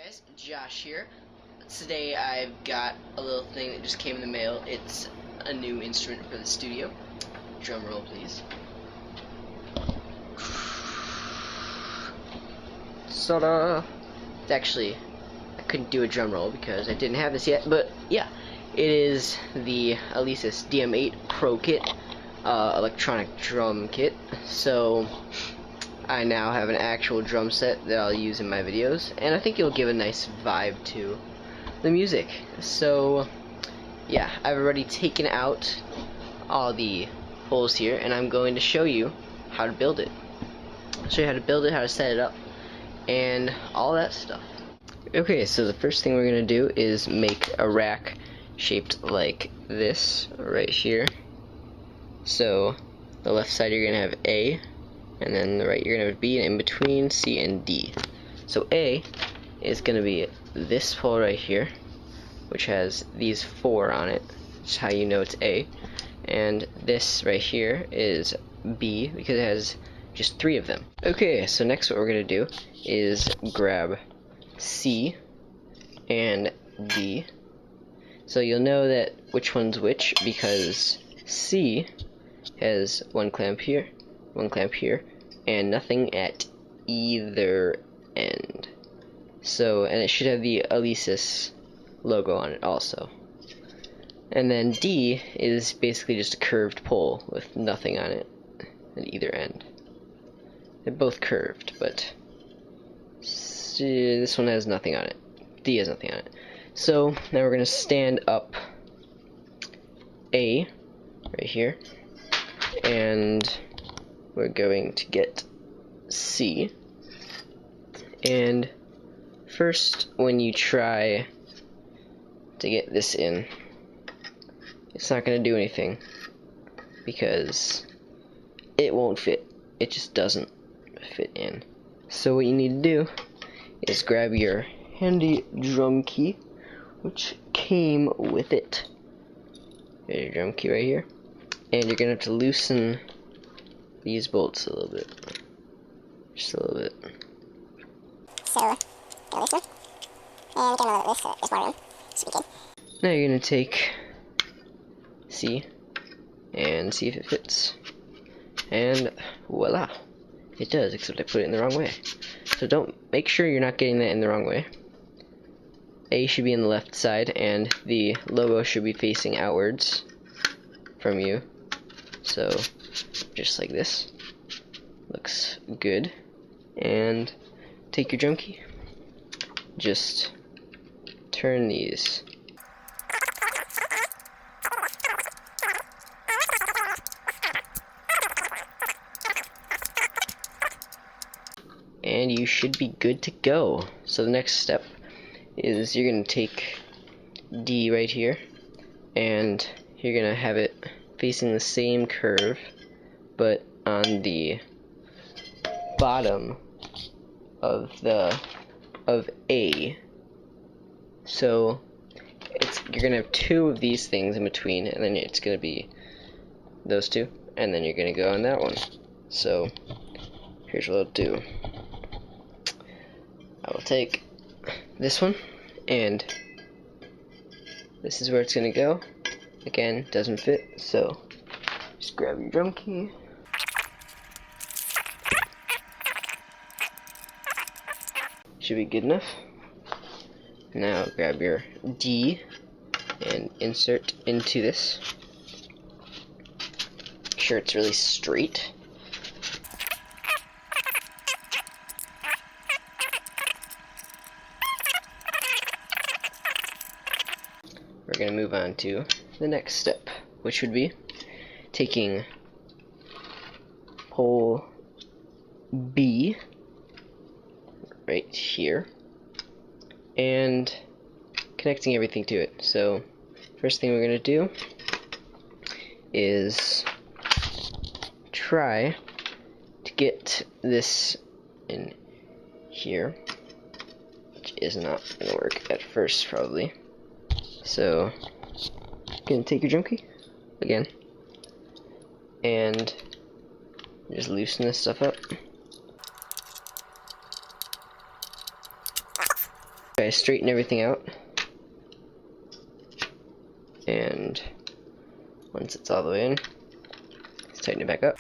guys, Josh here. Today I've got a little thing that just came in the mail. It's a new instrument for the studio. Drum roll, please. Sort It's actually, I couldn't do a drum roll because I didn't have this yet, but yeah, it is the Alesis DM8 Pro kit, electronic drum kit. So I now have an actual drum set that I'll use in my videos, and I think it'll give a nice vibe to the music. So yeah, I've already taken out all the holes here, and I'm going to show you how to build it. Show you how to build it, how to set it up, and all that stuff. Okay, so the first thing we're going to do is make a rack shaped like this right here. So the left side you're going to have A, and then the right you're going to have B, and in between C and D. So A is going to be this pole right here, which has these 4 on it. That's how you know it's A. And this right here is B, because it has just 3 of them. Okay, so next what we're going to do is grab C and D. So you'll know that which one's which, because C has 1 clamp here, 1 clamp here, and nothing at either end. So, and it should have the Alesis logo on it also. And then D is basically just a curved pole with nothing on it at either end. They're both curved, but this one has nothing on it. D has nothing on it. So now we're going to stand up A right here, and we're going to get C. And first, when you try to get this in, it's not going to do anything because it won't fit. It just doesn't fit in. So what you need to do is grab your handy drum key, which came with it. There's your drum key right here. And you're going to have to loosen these bolts a little bit. Just a little bit. So, go this one. And we can load this more room. So now you're going to take C and see if it fits. And voila. It does, except I put it in the wrong way. So make sure you're not getting that in the wrong way. A should be in the left side, and the logo should be facing outwards from you. So, just like this. Looks good. And take your drum key. Just turn these. And you should be good to go. So the next step is you're going to take D right here, and you're going to have it facing the same curve, but on the bottom of A. So you're going to have 2 of these things in between, and then it's going to be those 2, and then you're going to go on that one. So here's what I'll do. I will take this one, and this is where it's going to go. Again, doesn't fit, so just grab your drum key. Should be good enough. Now grab your D and insert into this. Make sure it's really straight. We're going to move on to the next step, which would be taking pole B right here and connecting everything to it. So first thing we're going to do is try to get this in here, which is not going to work at first probably. So, you can take your drum key again and just loosen this stuff up. Okay, straighten everything out. And once it's all the way in, let's tighten it back up.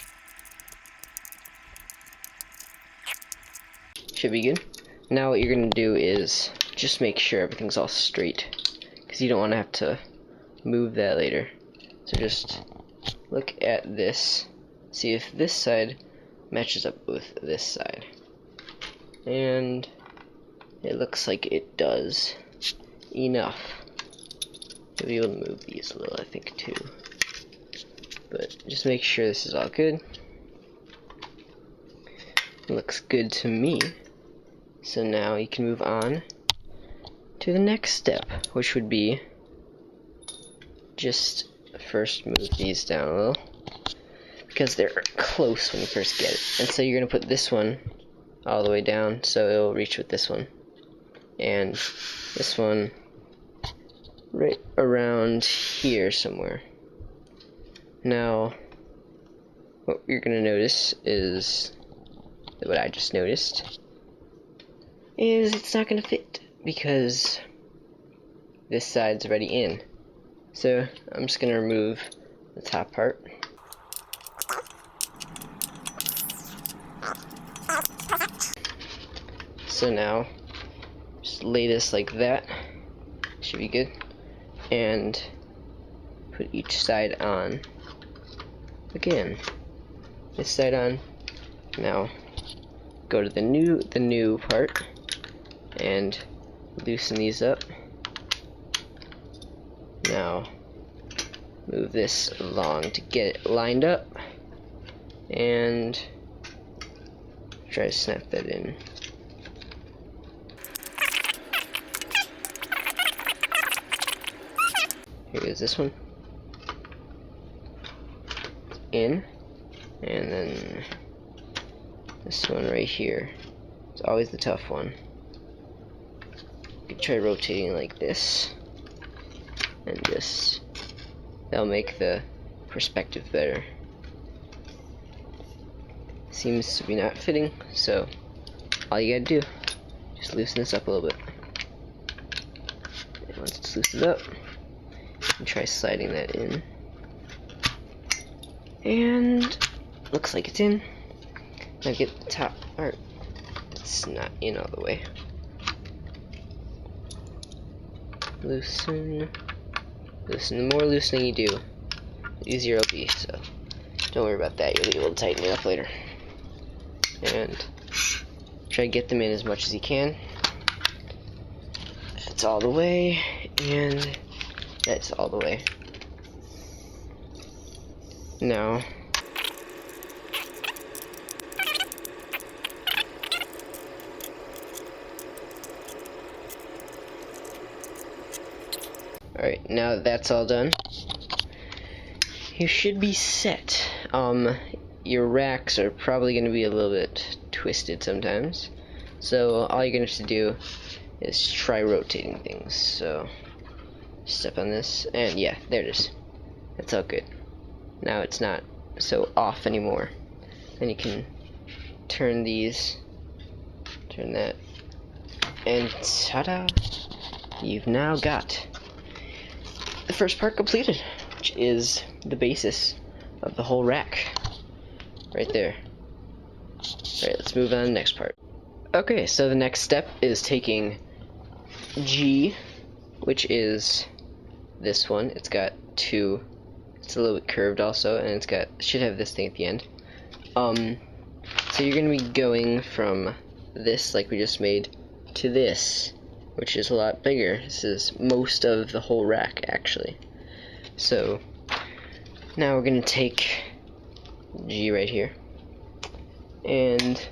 Should be good. Now what you're going to do is just make sure everything's all straight, because you don't want to have to move that later. So just look at this, see if this side matches up with this side. And it looks like it does enough. You'll be able to move these a little, I think, too. But just make sure this is all good. Looks good to me. So now you can move on to the next step, which would be just first move these down a little, because they're close when you first get it. And so you're going to put this one all the way down so it'll reach with this one. And this one right around here somewhere. Now, what you're going to notice is, what I just noticed, is it's not going to fit because this side's already in. So I'm just going to remove the top part. So now, just lay this like that. Should be good. And put each side on. Again, this side on. Now, go to the new part and loosen these up. Now, move this along to get it lined up, and try to snap that in. Here goes this one. In, and then this one right here. It's always the tough one. You can try rotating like this, and just, that'll make the perspective better. Seems to be not fitting, so all you gotta do, just loosen this up a little bit. And once it's loosened up, you can try sliding that in. And looks like it's in. Now get the top part. It's not in all the way. Loosen. Loosen. The more loosening you do, the easier it'll be. So don't worry about that. You'll be able to tighten it up later. And try to get them in as much as you can. That's all the way, and that's all the way. Now, alright, now that that's all done, you should be set. Your racks are probably going to be a little bit twisted sometimes, so all you're going to have to do is try rotating things. So, step on this, and yeah, there it is. That's all good. Now it's not so off anymore. Then you can turn these, turn that, and ta-da! You've now got the first part completed, which is the basis of the whole rack. Right there. Alright, let's move on to the next part. Okay, so the next step is taking G, which is this one. It's got two, it's a little bit curved also, and it's got, should have this thing at the end. So you're going to be going from this, like we just made, to this, which is a lot bigger. This is most of the whole rack, actually. So now we're going to take G right here, and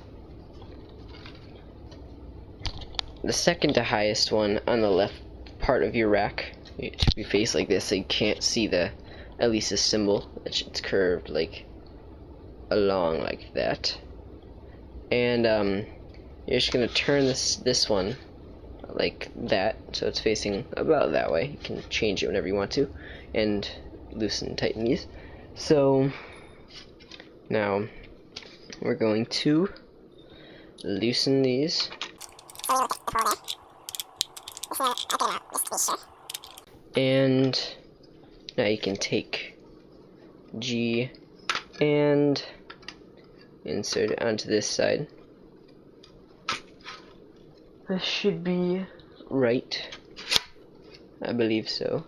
the second to highest one on the left part of your rack, it should be faced like this so you can't see the Alesis symbol. It's curved like along like that, and you're just gonna turn this one like that so it's facing about that way. You can change it whenever you want to, and loosen and tighten these. So now we're going to loosen these. And now you can take G and insert it onto this side. This should be right. I believe so.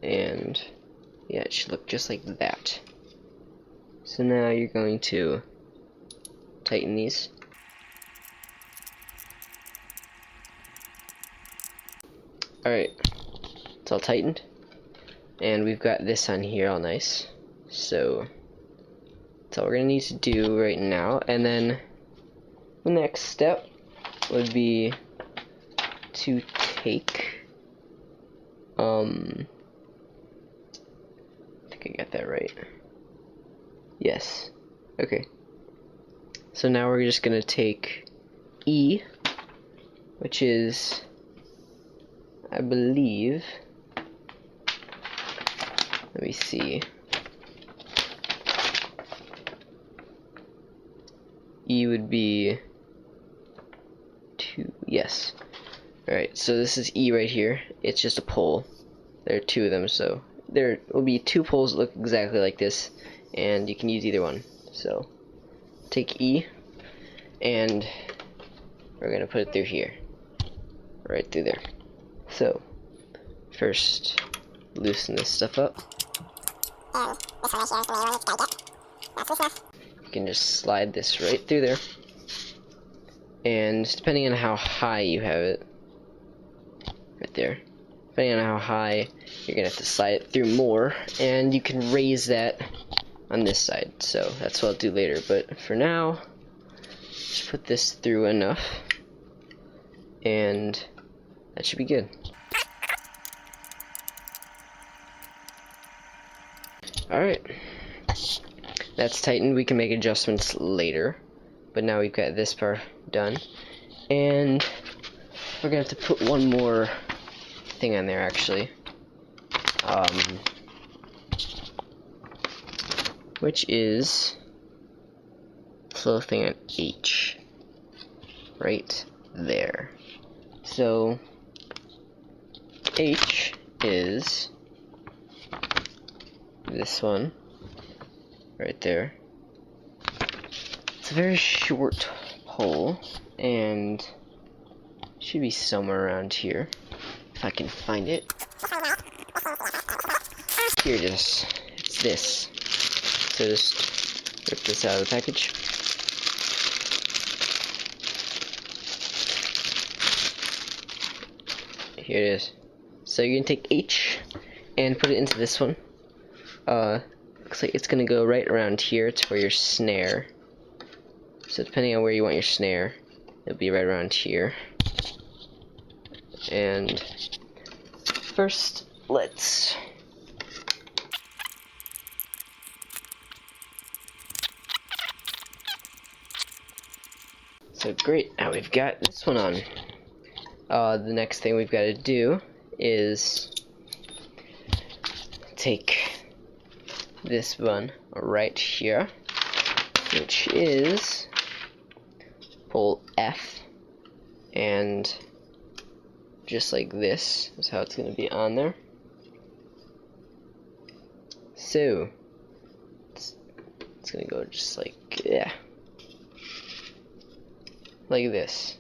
And yeah, it should look just like that. So now you're going to tighten these. Alright, it's all tightened. And we've got this on here all nice. So that's all we're gonna need to do right now. And then the next step would be to take I think I got that right. Yes. Okay. So now we're just gonna take E, which is, I believe, let me see. E would be 2, yes. Alright, so this is E right here. It's just a pole. There are 2 of them, so there will be 2 poles that look exactly like this, and you can use either one. So take E, and we're gonna put it through here, right through there. So first, loosen this stuff up. You can just slide this right through there, and depending on how high you have it, right there, depending on how high, you're gonna have to slide it through more, and you can raise that on this side. So that's what I'll do later, but for now, just put this through enough, and that should be good. Alright, that's tightened. We can make adjustments later, but now we've got this part done, and we're gonna have to put one more thing on there actually, which is this little thing on H, right there. So H is this one right there. It's a very short pole, and should be somewhere around here if I can find it. Here it is. It's this. So just rip this out of the package. Here it is. So you're gonna take H and put it into this one. Looks like it's gonna go right around here to where your snare. So depending on where you want your snare, it'll be right around here. And first, let's so great, now we've got this one on. The next thing we've got to do is take this one right here, which is pole F, and just like this is how it's going to be on there. So it's going to go just like, yeah, like this.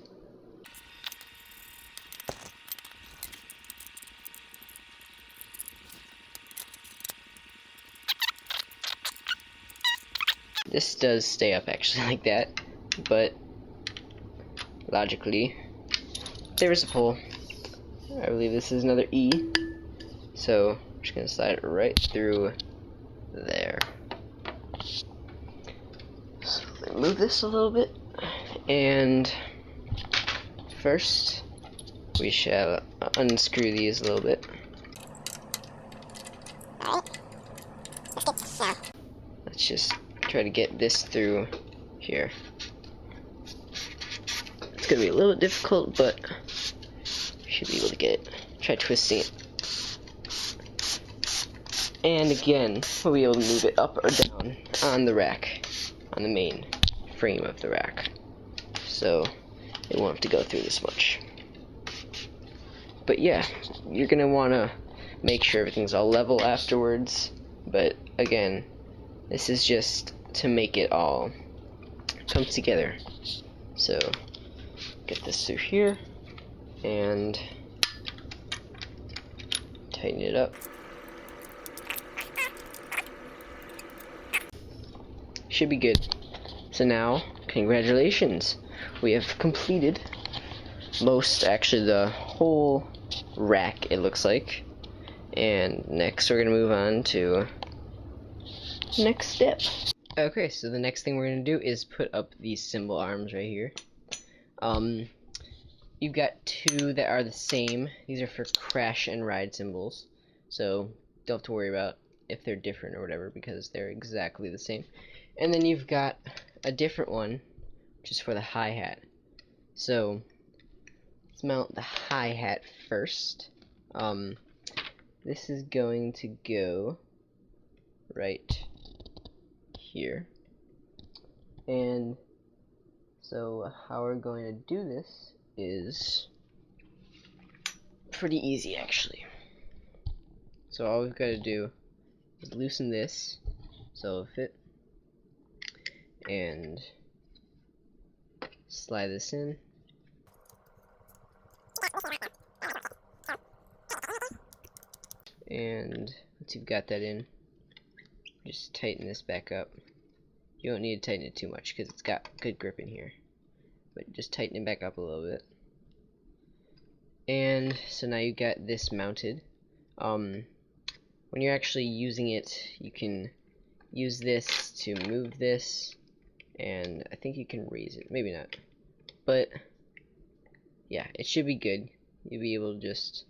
This does stay up actually like that, but logically there is a pole. I believe this is another E, so I'm just gonna slide it right through there. So let me move this a little bit, and first we shall unscrew these a little bit. Let's just try to get this through here. It's gonna be a little difficult, but we should be able to get it. Try twisting it. And again, we'll be able to move it up or down on the rack, on the main frame of the rack. So it won't have to go through this much. But yeah, you're gonna wanna make sure everything's all level afterwards. But again, this is just to make it all come together. So get this through here and tighten it up. Should be good. So now, congratulations, we have completed actually the whole rack, it looks like. And next we're gonna move on to the next step. Okay, so the next thing we're gonna do is put up these cymbal arms right here. You've got two that are the same. These are for crash and ride cymbals, so don't have to worry about if they're different or whatever, because they're exactly the same. And then you've got a different one, which is for the hi-hat. So let's mount the hi-hat first. This is going to go right here. And so how we're going to do this is pretty easy, actually. So all we've got to do is loosen this so it'll fit, and slide this in. And once you've got that in, just tighten this back up. You don't need to tighten it too much because it's got good grip in here, but just tighten it back up a little bit. And so now you got this mounted. When you're actually using it, you can use this to move this, and I think you can raise it, maybe not, but yeah, it should be good. You'll be able to just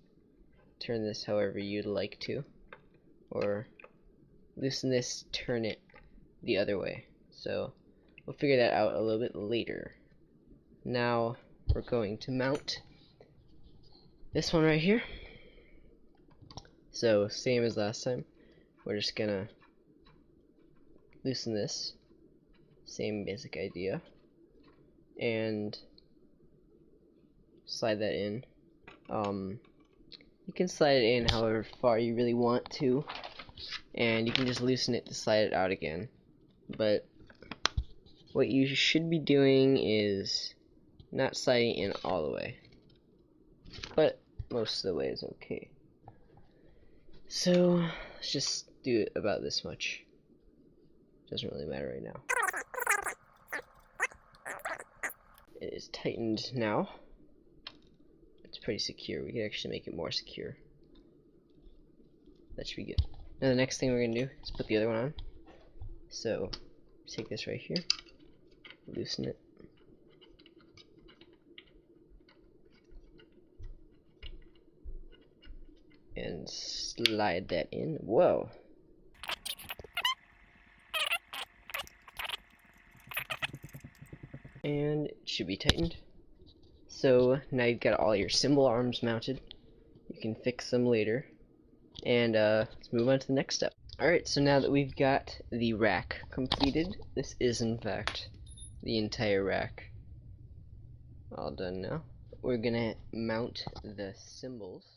turn this however you'd like to, or loosen this, turn it the other way. So we'll figure that out a little bit later. Now we're going to mount this one right here. So same as last time, we're just gonna loosen this, same basic idea, and slide that in. You can slide it in however far you really want to, and you can just loosen it to slide it out again. But what you should be doing is not sliding in all the way, but most of the way is okay. So let's just do it about this much. Doesn't really matter right now. It is tightened now. It's pretty secure. We can actually make it more secure. That should be good. Now the next thing we're gonna do is put the other one on. So take this right here, loosen it, and slide that in. Whoa. And it should be tightened. So now you've got all your cymbal arms mounted. You can fix them later. And let's move on to the next step. Alright, so now that we've got the rack completed, this is in fact the entire rack all done now. We're gonna mount the cymbals.